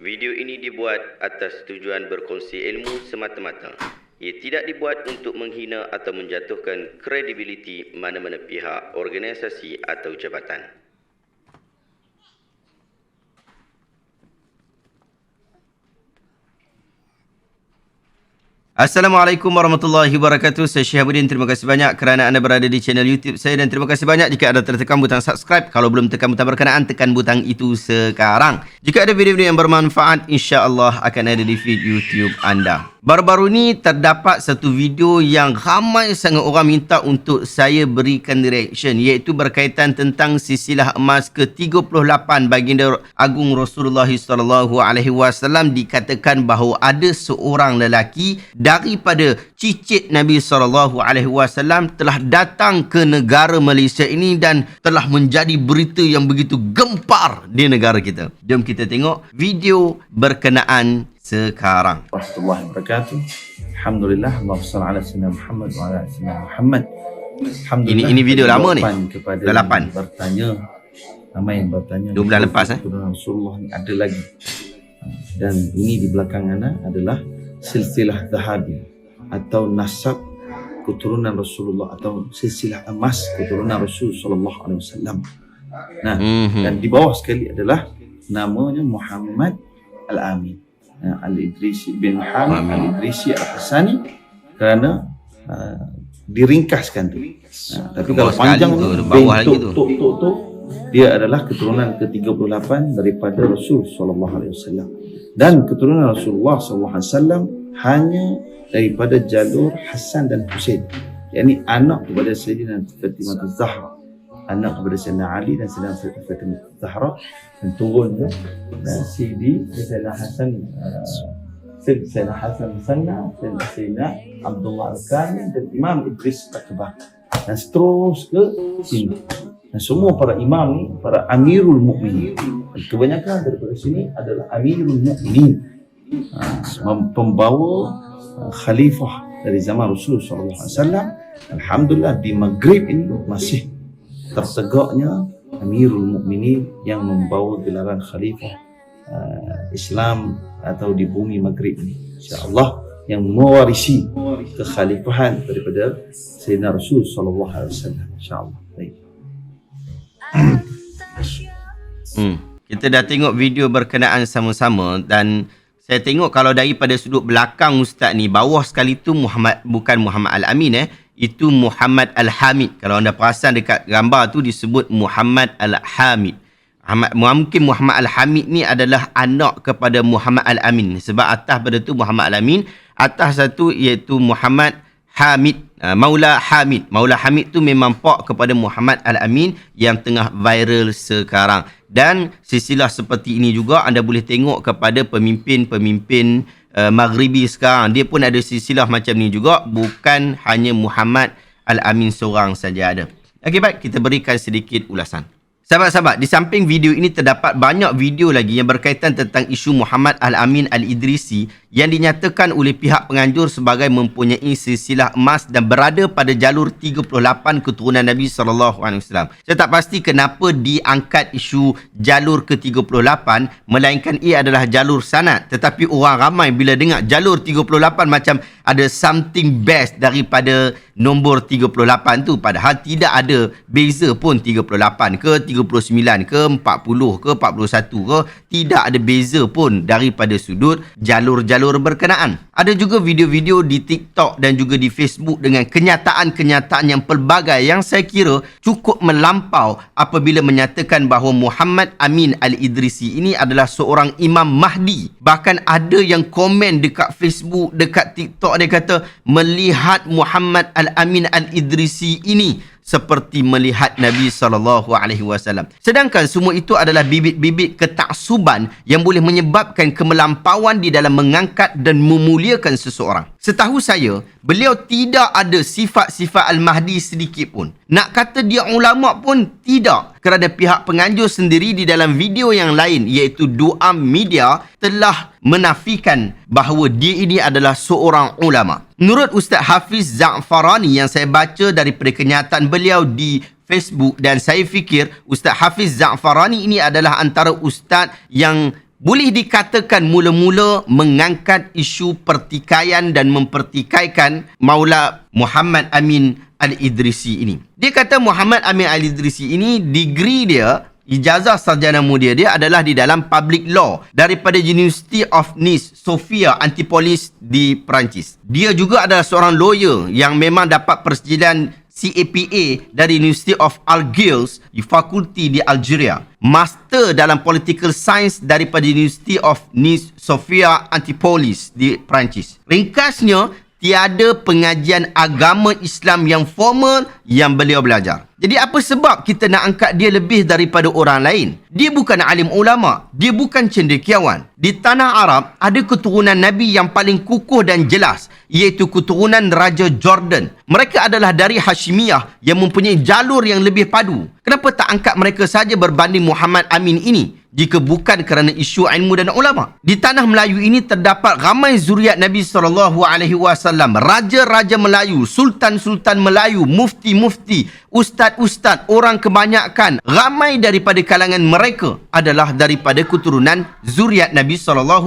Video ini dibuat atas tujuan berkongsi ilmu semata-mata. Ia tidak dibuat untuk menghina atau menjatuhkan kredibiliti mana-mana pihak, organisasi atau jabatan. Assalamualaikum warahmatullahi wabarakatuh. Saya Syihabuddin. Terima kasih banyak kerana anda berada di channel YouTube saya dan terima kasih banyak jika anda tertekan butang subscribe. Kalau belum tekan butang berkenaan, tekan butang itu sekarang. Jika ada video-video yang bermanfaat, insya-Allah akan ada di feed YouTube anda. Baru-baru ni terdapat satu video yang ramai sangat orang minta untuk saya berikan reaction, iaitu berkaitan tentang silsilah emas ke-38 baginda Agung Rasulullah SAW. Dikatakan bahawa ada seorang lelaki daripada cicit Nabi SAW telah datang ke negara Malaysia ini dan telah menjadi berita yang begitu gempar di negara kita. Jom kita tengok video berkenaan sekarang. Warahmatullahi wabarakatuh. Alhamdulillah, Allahumma salli ala sayyidina Muhammad wa ala sayyidina Muhammad. Alhamdulillah. Ini video lama ni. Dah 8. Bertanya, ramai yang bertanya. 2 bulan lepas Rasulullah ni ada lagi. Dan ini di belakang anda adalah silsilah Zahabi atau nasab keturunan Rasulullah atau silsilah emas keturunan Rasul sallallahu alaihi wasallam. Nah, dan di bawah sekali adalah namanya Muhammad Al-Amin. Al-Idrisi bin Hamid Al-Idrisi Al-Hasani, kerana diringkaskan tu. Tapi kalau panjang tu bawah lagi tu dia adalah keturunan ke-38 daripada Rasul sallallahu alaihi wasallam. Dan keturunan Rasulullah sallallahu alaihi wasallam hanya daripada jalur Hasan dan Husain, yakni anak kepada Sayyidina Fatimah Az-Zahra, anak kepada Sayyidina Ali dan Sayyidina Fatimah Az-Zahra, dan turun ke Sayyidina Hasan, Sayyidina Hasan Sanna, Sayyidina Abdullah Al-Kamil dan Imam Idris Al-Akbar, dan terus ke sini. Dan semua para imam ni, para Amirul Mukminin, kebanyakan daripada sini adalah Amirul Mukminin, pembawa khalifah dari zaman Rasul sallallahu alaihi wasallam. Alhamdulillah di Maghrib ini masih tertegaknya Amirul Mukminin yang membawa gelaran khalifah Islam atau di bumi Maghrib ini, insya-Allah, yang mewarisi kekhalifahan daripada Sayyidina Rasul sallallahu alaihi wasallam, insya-Allah. Baik. Kita dah tengok video berkenaan sama-sama dan saya tengok kalau daripada sudut belakang ustaz ni, bawah sekali tu bukan Muhammad Al-Amin, itu Muhammad Al-Hamid. Kalau anda perasan dekat gambar tu disebut Muhammad Al-Hamid. Mungkin Muhammad Al-Hamid ni adalah anak kepada Muhammad Al-Amin, sebab atas pada tu Muhammad Al-Amin, atas satu iaitu Muhammad Hamid, Maula Hamid. Maula Hamid tu memang pak kepada Muhammad Al-Amin yang tengah viral sekarang. Dan silsilah seperti ini juga anda boleh tengok kepada pemimpin-pemimpin Maghribi sekarang. Dia pun ada silsilah macam ni juga, bukan hanya Muhammad Al-Amin seorang saja ada. Okey, baik, kita berikan sedikit ulasan. Sahabat-sahabat, di samping video ini terdapat banyak video lagi yang berkaitan tentang isu Muhammad Al-Amin Al-Idrisi yang dinyatakan oleh pihak penganjur sebagai mempunyai silsilah emas dan berada pada jalur 38 keturunan Nabi SAW. Saya tak pasti kenapa diangkat isu jalur ke-38 melainkan ia adalah jalur sanad, tetapi orang ramai bila dengar jalur 38 macam ada something best daripada nombor 38 tu, padahal tidak ada beza pun 38 ke 39 ke 40 ke 41 ke, tidak ada beza pun daripada sudut jalur-jalur berkenaan. Ada juga video-video di TikTok dan juga di Facebook dengan kenyataan-kenyataan yang pelbagai yang saya kira cukup melampau apabila menyatakan bahawa Muhammad Amin Al-Idrisi ini adalah seorang Imam Mahdi. Bahkan ada yang komen dekat Facebook, dekat TikTok, dia kata melihat Muhammad Al-Amin Al-Idrisi ini seperti melihat Nabi SAW. Sedangkan semua itu adalah bibit-bibit ketaksuban yang boleh menyebabkan kemelampauan di dalam mengangkat dan memuliakan seseorang. Setahu saya, beliau tidak ada sifat-sifat Al-Mahdi sedikit pun. Nak kata dia ulama pun tidak, kerana pihak penganjur sendiri di dalam video yang lain iaitu Duam Media telah menafikan bahawa dia ini adalah seorang ulama. Menurut Ustaz Hafiz Za'farani yang saya baca daripada kenyataan beliau di Facebook, dan saya fikir Ustaz Hafiz Za'farani ini adalah antara ustaz yang boleh dikatakan mula-mula mengangkat isu pertikaian dan mempertikaikan Maula Muhammad Amin Al-Idrisi ini. Dia kata Muhammad Amin Al-Idrisi ini, degree dia, ijazah sarjana mulia dia adalah di dalam public law daripada University of Nice, Sofia, Antipolis di Perancis. Dia juga adalah seorang lawyer yang memang dapat persetujuan CAPA dari University of Algiers di fakulti di Algeria. Master dalam Political Science daripada University of Nice, Sofia, Antipolis di Perancis. Ringkasnya, tiada pengajian agama Islam yang formal yang beliau belajar. Jadi apa sebab kita nak angkat dia lebih daripada orang lain? Dia bukan alim ulama, dia bukan cendekiawan. Di tanah Arab ada keturunan Nabi yang paling kukuh dan jelas, iaitu keturunan Raja Jordan. Mereka adalah dari Hashimiyah yang mempunyai jalur yang lebih padu. Kenapa tak angkat mereka saja berbanding Muhammad Amin ini? Jika bukan kerana isu ilmu dan ulama. Di tanah Melayu ini terdapat ramai zuriat Nabi SAW, raja-raja Melayu, sultan-sultan Melayu, mufti-mufti, ustaz-ustaz, orang kebanyakan, ramai daripada kalangan mereka adalah daripada keturunan zuriat Nabi SAW.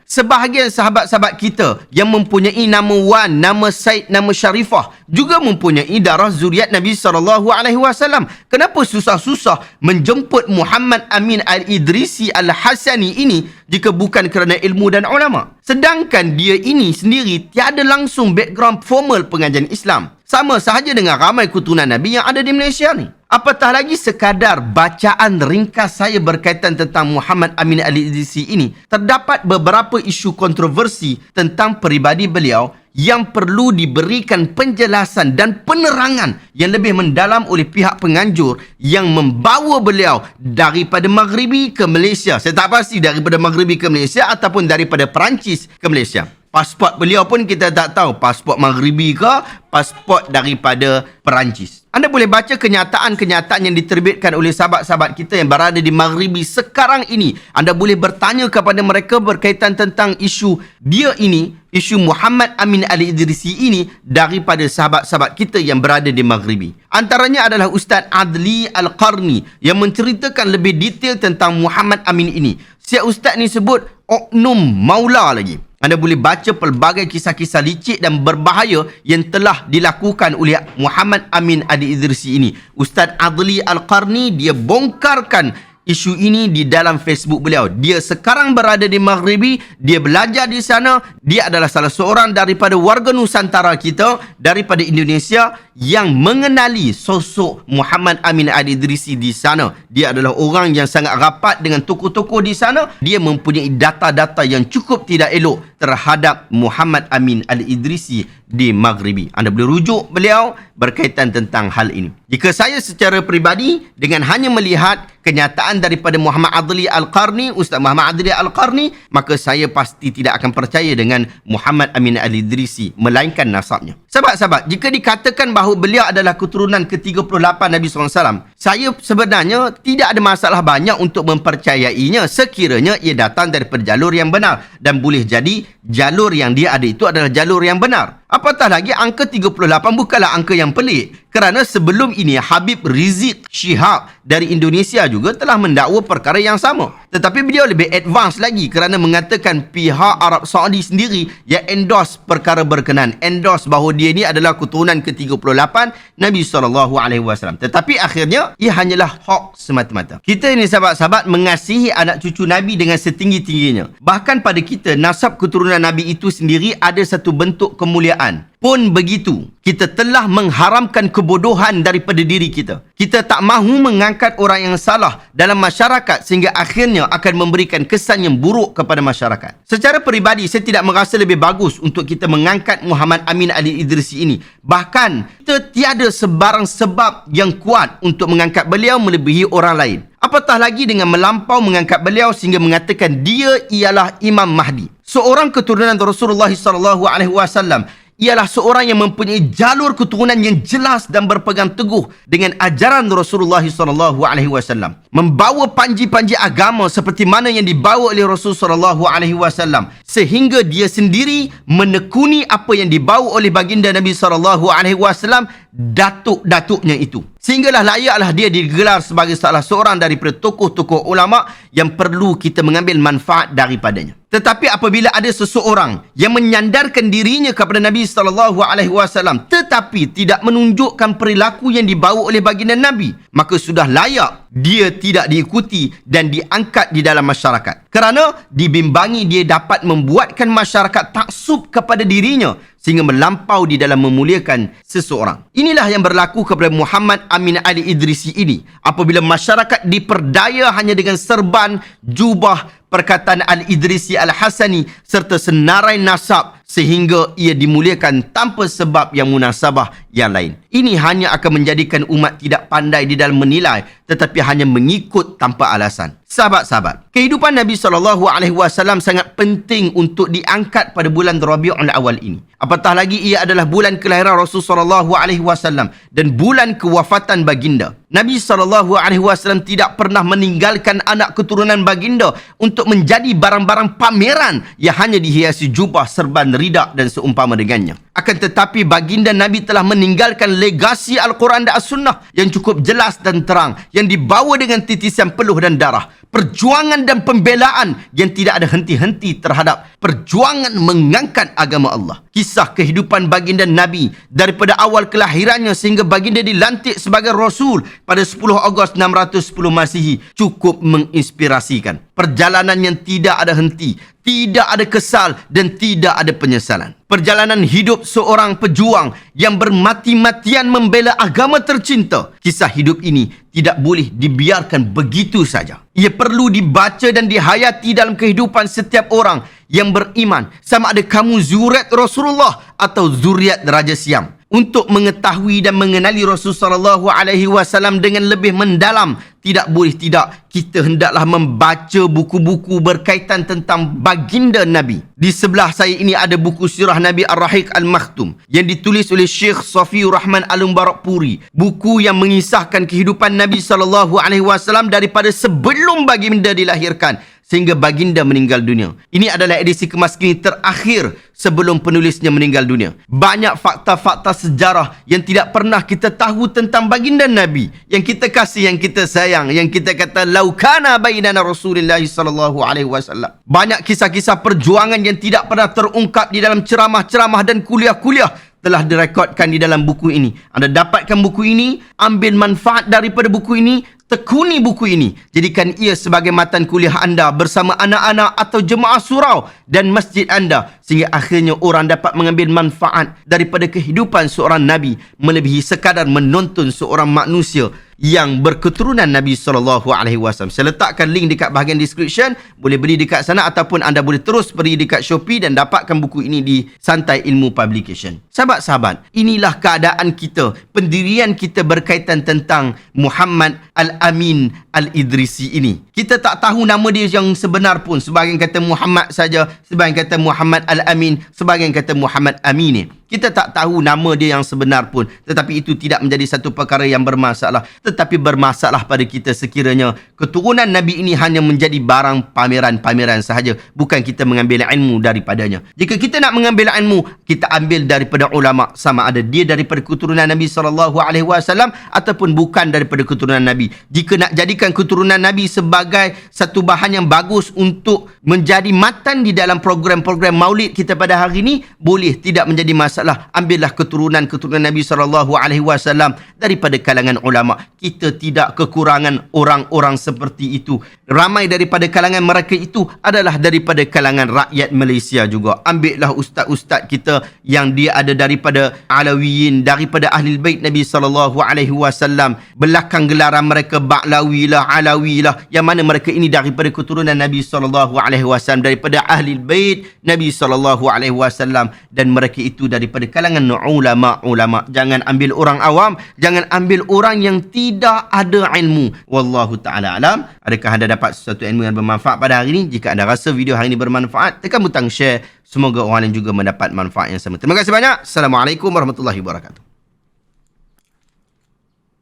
Sebahagian sahabat-sahabat kita yang mempunyai nama Wan, nama Said, nama Syarifah juga mempunyai darah zuriat Nabi SAW. Kenapa susah-susah menjemput Muhammad Amin Al-Idrisi Al-Hasani ini jika bukan kerana ilmu dan ulama? Sedangkan dia ini sendiri tiada langsung background formal pengajian Islam. Sama sahaja dengan ramai keturunan Nabi yang ada di Malaysia ni. Apatah lagi sekadar bacaan ringkas saya berkaitan tentang Muhammad Amin Al-Idrisi ini. Terdapat beberapa isu kontroversi tentang peribadi beliau yang perlu diberikan penjelasan dan penerangan yang lebih mendalam oleh pihak penganjur yang membawa beliau daripada Maghribi ke Malaysia. Saya tak pasti daripada Maghribi ke Malaysia ataupun daripada Perancis ke Malaysia. Pasport beliau pun kita tak tahu, pasport Maghribi ke pasport daripada Perancis. Anda boleh baca kenyataan-kenyataan yang diterbitkan oleh sahabat-sahabat kita yang berada di Maghribi sekarang ini. Anda boleh bertanya kepada mereka berkaitan tentang isu dia ini, isu Muhammad Amin Al-Idrisi ini daripada sahabat-sahabat kita yang berada di Maghribi. Antaranya adalah Ustaz Adli Al-Qarni yang menceritakan lebih detail tentang Muhammad Amin ini. Si Ustaz ni sebut oknum maula lagi. Anda boleh baca pelbagai kisah-kisah licik dan berbahaya yang telah dilakukan oleh Muhammad Amin Al-Idrisi ini. Ustaz Adli Al-Qarni, dia bongkarkan isu ini di dalam Facebook beliau. Dia sekarang berada di Maghribi, dia belajar di sana, dia adalah salah seorang daripada warga Nusantara kita, daripada Indonesia yang mengenali sosok Muhammad Amin Al-Idrisi di sana. Dia adalah orang yang sangat rapat dengan tokoh-tokoh di sana. Dia mempunyai data-data yang cukup tidak elok terhadap Muhammad Amin Al-Idrisi di Maghribi. Anda boleh rujuk beliau berkaitan tentang hal ini. Jika saya secara peribadi dengan hanya melihat kenyataan daripada Muhammad Adli Al-Qarni, Ustaz Muhammad Adli Al-Qarni, maka saya pasti tidak akan percaya dengan Muhammad Amin Al-Idrisi, melainkan nasabnya. Sahabat-sahabat, jika dikatakan bahawa beliau adalah keturunan ke-38 Nabi SAW, saya sebenarnya tidak ada masalah banyak untuk mempercayainya sekiranya ia datang daripada jalur yang benar. Dan boleh jadi jalur yang dia ada itu adalah jalur yang benar. Apatah lagi angka 38 bukanlah angka yang pelik. Kerana sebelum ini Habib Rizik Shihab dari Indonesia juga telah mendakwa perkara yang sama. Tetapi beliau lebih advance lagi kerana mengatakan pihak Arab Saudi sendiri yang endorse perkara berkenaan. Endorse bahawa dia ini adalah keturunan ke-38 Nabi SAW. Tetapi akhirnya ia hanyalah hoax semata-mata. Kita ini sahabat-sahabat mengasihi anak cucu Nabi dengan setinggi-tingginya. Bahkan pada kita, nasab keturunan Nabi itu sendiri ada satu bentuk kemuliaan. Pun begitu, kita telah mengharamkan kebodohan daripada diri kita. Kita tak mahu mengangkat orang yang salah dalam masyarakat sehingga akhirnya akan memberikan kesan yang buruk kepada masyarakat. Secara peribadi, saya tidak merasa lebih bagus untuk kita mengangkat Muhammad Amin Al-Idrisi ini. Bahkan, kita tiada sebarang sebab yang kuat untuk mengangkat beliau melebihi orang lain. Apatah lagi dengan melampau mengangkat beliau sehingga mengatakan dia ialah Imam Mahdi. Seorang keturunan Rasulullah SAW ialah seorang yang mempunyai jalur keturunan yang jelas dan berpegang teguh dengan ajaran Rasulullah SAW. Membawa panji-panji agama seperti mana yang dibawa oleh Rasulullah SAW. Sehingga dia sendiri menekuni apa yang dibawa oleh baginda Nabi SAW, datuk-datuknya itu. Sehinggalah layaklah dia digelar sebagai salah seorang daripada tokoh-tokoh ulama yang perlu kita mengambil manfaat daripadanya. Tetapi apabila ada seseorang yang menyandarkan dirinya kepada Nabi SAW tetapi tidak menunjukkan perilaku yang dibawa oleh baginda Nabi, maka sudah layak dia tidak diikuti dan diangkat di dalam masyarakat. Kerana dibimbangi dia dapat membuatkan masyarakat taksub kepada dirinya sehingga melampau di dalam memuliakan seseorang. Inilah yang berlaku kepada Muhammad Amin Al-Idrisi ini. Apabila masyarakat diperdaya hanya dengan serban, jubah, perkataan Al-Idrisi Al-Hasani serta senarai nasab sehingga ia dimuliakan tanpa sebab yang munasabah yang lain. Ini hanya akan menjadikan umat tidak pandai di dalam menilai tetapi hanya mengikut tanpa alasan. Sahabat-sahabat, kehidupan Nabi SAW sangat penting untuk diangkat pada bulan Rabiul Awal ini. Apatah lagi ia adalah bulan kelahiran Rasulullah SAW dan bulan kewafatan baginda. Nabi SAW tidak pernah meninggalkan anak keturunan baginda untuk menjadi barang-barang pameran yang hanya dihiasi jubah, serban, ridak dan seumpama dengannya. Akan tetapi baginda Nabi telah meninggalkan legasi Al-Quran dan As-Sunnah yang cukup jelas dan terang, yang dibawa dengan titisan peluh dan darah. Perjuangan dan pembelaan yang tidak ada henti-henti terhadap perjuangan mengangkat agama Allah. Kisah kehidupan baginda Nabi daripada awal kelahirannya sehingga baginda dilantik sebagai Rasul pada 10 Ogos 610 Masihi cukup menginspirasikan. Perjalanan yang tidak ada henti, tidak ada kesal dan tidak ada penyesalan. Perjalanan hidup seorang pejuang yang bermati-matian membela agama tercinta. Kisah hidup ini tidak boleh dibiarkan begitu saja. Ia perlu dibaca dan dihayati dalam kehidupan setiap orang yang beriman, sama ada kamu zuriat Rasulullah atau zuriat Raja Siam. Untuk mengetahui dan mengenali Rasulullah SAW dengan lebih mendalam, tidak boleh tidak kita hendaklah membaca buku-buku berkaitan tentang baginda Nabi. Di sebelah saya ini ada buku Sirah Nabi Ar-Rahiq Al-Makhtum yang ditulis oleh Syekh Safiur Rahman Al-Mubarakpuri. Buku yang mengisahkan kehidupan Nabi SAW daripada sebelum baginda dilahirkan sehingga baginda meninggal dunia. Ini adalah edisi kemas kini terakhir sebelum penulisnya meninggal dunia. Banyak fakta-fakta sejarah yang tidak pernah kita tahu tentang baginda Nabi, yang kita kasih, yang kita sayang, yang kita kata laukana bainana Rasulullah SAW. Banyak kisah-kisah perjuangan yang tidak pernah terungkap di dalam ceramah-ceramah dan kuliah-kuliah telah direkodkan di dalam buku ini. Anda dapatkan buku ini, ambil manfaat daripada buku ini, tekuni buku ini, jadikan ia sebagai matan kuliah anda bersama anak-anak atau jemaah surau dan masjid anda, sehingga akhirnya orang dapat mengambil manfaat daripada kehidupan seorang Nabi melebihi sekadar menonton seorang manusia yang berketurunan Nabi SAW. Saya letakkan link dekat bahagian description, boleh beli dekat sana ataupun anda boleh terus pergi dekat Shopee dan dapatkan buku ini di Santai Ilmu Publication. Sahabat-sahabat, inilah keadaan kita, pendirian kita berkaitan tentang Muhammad Al-Amin Al-Idrisi ini. Kita tak tahu nama dia yang sebenar pun. Sebahagian kata Muhammad saja, sebahagian kata Muhammad Al-Amin, sebahagian kata Muhammad Amin. Kita tak tahu nama dia yang sebenar pun. Tetapi itu tidak menjadi satu perkara yang bermasalah. Tetapi bermasalah pada kita sekiranya keturunan Nabi ini hanya menjadi barang pameran-pameran sahaja. Bukan kita mengambil ilmu daripadanya. Jika kita nak mengambil ilmu, kita ambil daripada ulama, sama ada dia daripada keturunan Nabi SAW ataupun bukan daripada keturunan Nabi. Jika nak jadikan keturunan Nabi sebagai satu bahan yang bagus untuk menjadi matan di dalam program-program maulid kita pada hari ini, boleh, tidak menjadi masalah. Ambillah keturunan Nabi SAW daripada kalangan ulama. Kita tidak kekurangan orang-orang seperti itu. Ramai daripada kalangan mereka itu adalah daripada kalangan rakyat Malaysia juga. Ambillah ustaz-ustaz kita yang dia ada daripada Alawiyin, daripada Ahlul Bait Nabi SAW. Belakang gelaran mereka Ba'lawi lah, Alawi lah, yang mana mereka ini daripada keturunan Nabi SAW, daripada Ahlul Bait Nabi SAW, dan mereka itu daripada kalangan ulama-ulama. Jangan ambil orang awam, jangan ambil orang yang tidak ada ilmu. Wallahu ta'ala alam. Adakah anda dapat sesuatu ilmu yang bermanfaat pada hari ini? Jika anda rasa video hari ini bermanfaat, tekan butang share. Semoga orang lain juga mendapat manfaat yang sama. Terima kasih banyak. Assalamualaikum warahmatullahi wabarakatuh.